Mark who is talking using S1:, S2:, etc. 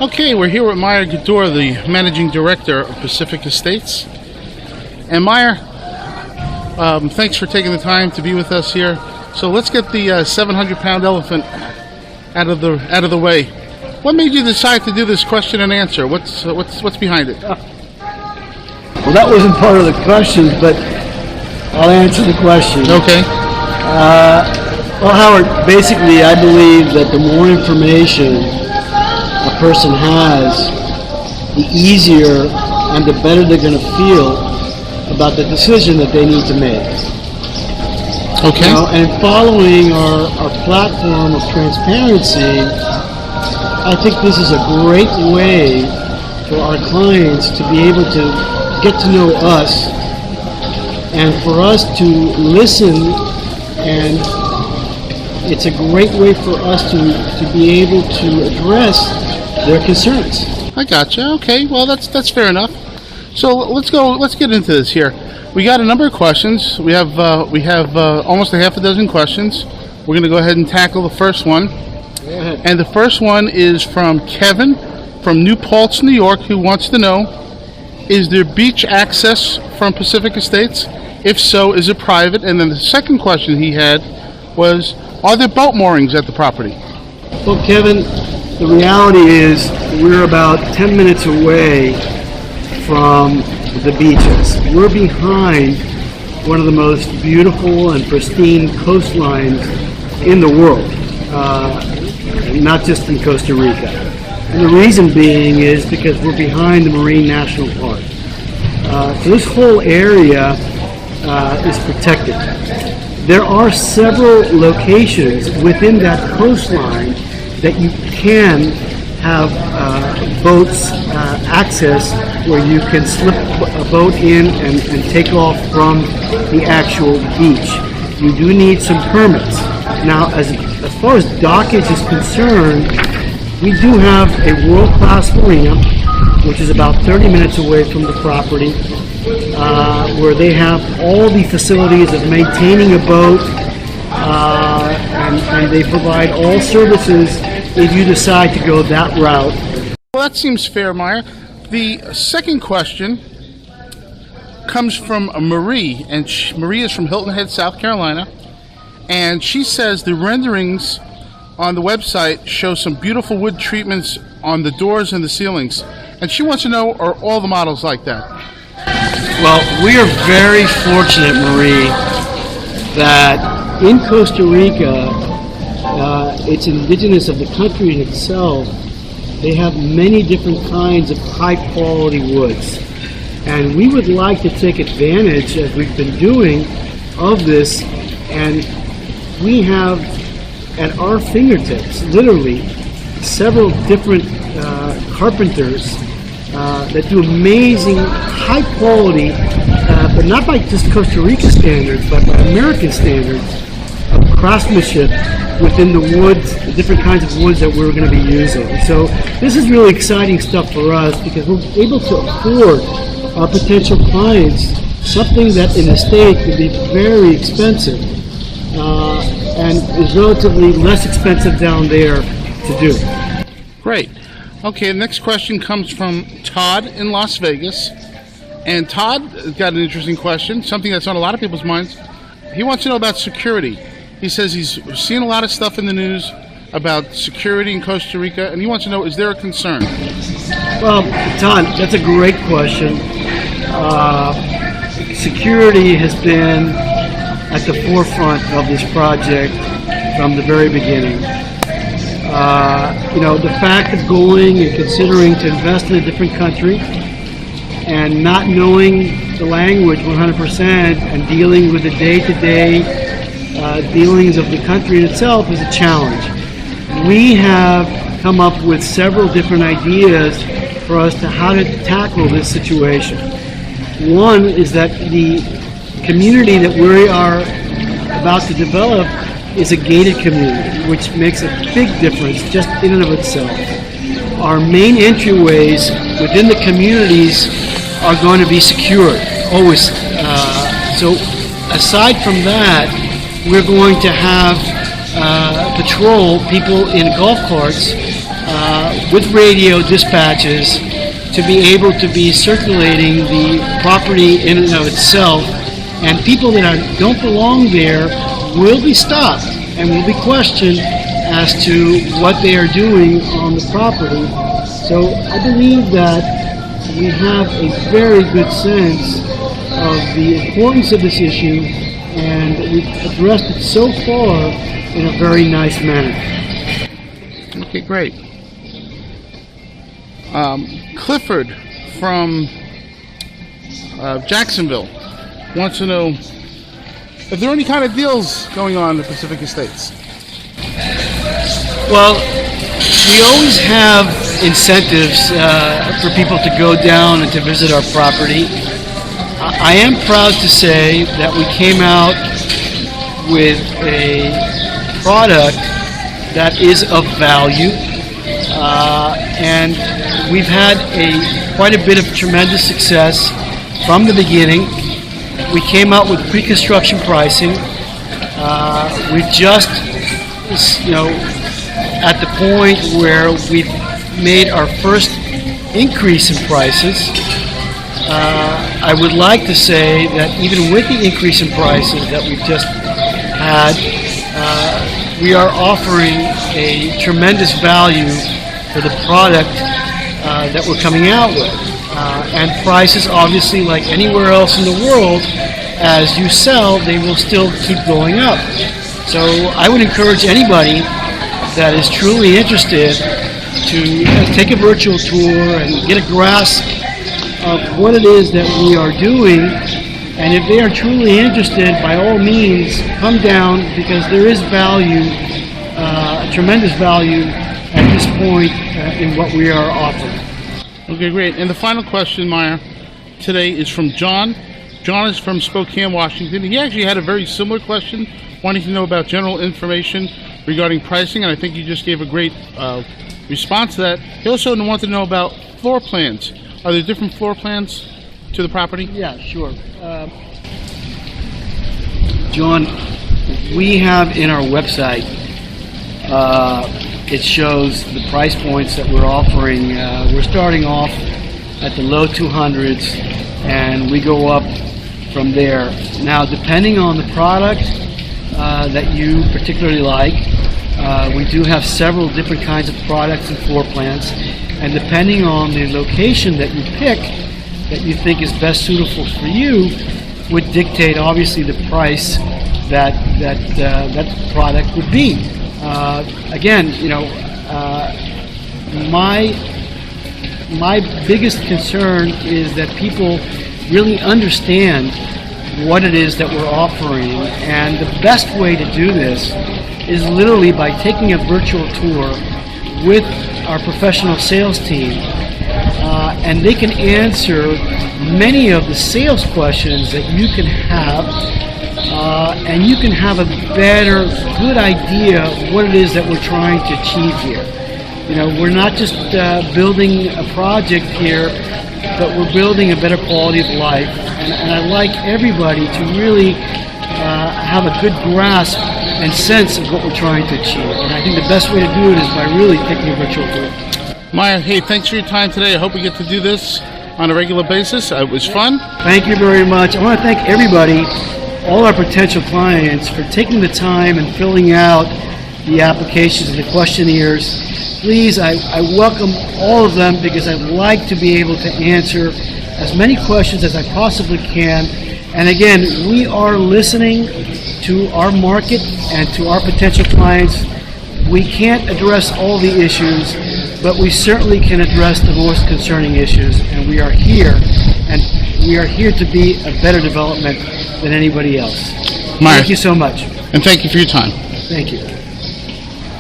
S1: Okay, we're here with Meyer Gador, the Managing Director of Pacific Estates. And Meyer, thanks for taking the time to be with us here. So let's get the 700-pound elephant out of the way. What made you decide to do this question and answer? What's behind it?
S2: Well, that wasn't part of the question, but I'll answer the question.
S1: Okay.
S2: Well, Howard, basically, I believe that the more information a person has, the easier and the better they're going to feel about the decision that they need to make.
S1: Okay.
S2: And following our platform of transparency, I think this is a great way for our clients to be able to get to know us and for us to listen, and it's a great way for us to be able to address their concerns.
S1: I gotcha. Okay, well that's fair enough. So let's get into this here. We got a number of questions. We have almost a half a dozen questions. We're going to go ahead and tackle the first one.
S2: Go ahead.
S1: And the first one is from Kevin from New Paltz, New York, who wants to know, is there beach access from Pacific Estates? If so, is it private? And then the second question he had was, are there boat moorings at the property?
S2: Well, Kevin, the reality is we're about 10 minutes away from the beaches. We're behind one of the most beautiful and pristine coastlines in the world, not just in Costa Rica. And the reason being is because we're behind the Marine National Park. So this whole area is protected. There are several locations within that coastline that you can have boats access, where you can slip a boat in and take off from the actual beach. You do need some permits. Now, as far as dockage is concerned, we do have a world-class marina, which is about 30 minutes away from the property, where they have all the facilities of maintaining a boat, and they provide all services if you decide to go that route.
S1: Well, that seems fair, Meyer. The second question comes from Marie, and Marie is from Hilton Head, South Carolina, and she says the renderings on the website show some beautiful wood treatments on the doors and the ceilings, and she wants to know, are all the models like that?
S2: Well, we are very fortunate, Marie, that in Costa Rica, it's indigenous of the country in itself. They have many different kinds of high quality woods, and we would like to take advantage, as we've been doing, of this, and we have at our fingertips literally several different carpenters that do amazing high quality, but not by just Costa Rica standards, but by American standards of craftsmanship within the woods, the different kinds of woods that we're going to be using. So this is really exciting stuff for us, because we're able to afford our potential clients something that in the state could be very expensive and is relatively less expensive down there to do.
S1: Great. Okay, the next question comes from Todd in Las Vegas. And Todd got an interesting question, something that's on a lot of people's minds. He wants to know about security. He says he's seen a lot of stuff in the news about security in Costa Rica, and he wants to know, is there a concern?
S2: Well, Todd, that's a great question. Security has been at the forefront of this project from the very beginning. The fact of going and considering to invest in a different country and not knowing the language 100% and dealing with the day-to-day dealings of the country in itself is a challenge. We have come up with several different ideas for us to how to tackle this situation. One is that the community that we are about to develop is a gated community, which makes a big difference just in and of itself. Our main entryways within the communities are going to be secured, always. So aside from that, we're going to have patrol people in golf carts with radio dispatches to be able to be circulating the property in and of itself, and people that don't belong there will be stopped and will be questioned as to what they are doing on the property. So I believe that we have a very good sense of the importance of this issue, and we've addressed it so far in a very nice manner.
S1: Okay, great. Clifford from Jacksonville wants to know if there are any kind of deals going on in the Pacific Estates.
S2: Well, we always have incentives for people to go down and to visit our property. I am proud to say that we came out with a product that is of value, and we've had quite a bit of tremendous success from the beginning. We came out with pre-construction pricing. We've just, at the point where we've made our first increase in prices. I would like to say that even with the increase in prices that we've just had, we are offering a tremendous value for the product that we're coming out with. And prices, obviously, like anywhere else in the world, as you sell, they will still keep going up. So I would encourage anybody that is truly interested to take a virtual tour and get a grasp of what it is that we are doing. And if they are truly interested, by all means, come down, because there is value, tremendous value at this point in what we are offering.
S1: Okay, great. And the final question, Meyer, today is from John. John is from Spokane, Washington. He actually had a very similar question, wanting to know about general information regarding pricing, and I think you just gave a great response to that. He also wanted to know about floor plans. Are there different floor plans to the property?
S2: Yeah, sure. John, we have in our website, it shows the price points that we're offering. We're starting off at the low 200s, and we go up from there. Now, depending on the product that you particularly like, we do have several different kinds of products and floor plans, and depending on the location that you pick that you think is best suitable for you would dictate, obviously, the price that product would be. Again, my biggest concern is that people really understand what it is that we're offering, and the best way to do this is literally by taking a virtual tour with our professional sales team, and they can answer many of the sales questions that you can have, and you can have a better, good idea of what it is that we're trying to achieve here. We're not just building a project here, but we're building a better quality of life, and I'd like everybody to really have a good grasp and sense of what we're trying to achieve. And I think the best way to do it is by really taking a virtual tour.
S1: Meyer, hey, thanks for your time today. I hope we get to do this on a regular basis. It was fun.
S2: Thank you very much. I want to thank everybody, all our potential clients, for taking the time and filling out the applications and the questionnaires. Please, I welcome all of them, because I'd like to be able to answer as many questions as I possibly can. And again, we are listening to our market and to our potential clients. We can't address all the issues, but we certainly can address the most concerning issues, and we are here, and we are here to be a better development than anybody else.
S1: Meyer,
S2: thank you so much.
S1: And thank you for your time.
S2: Thank you.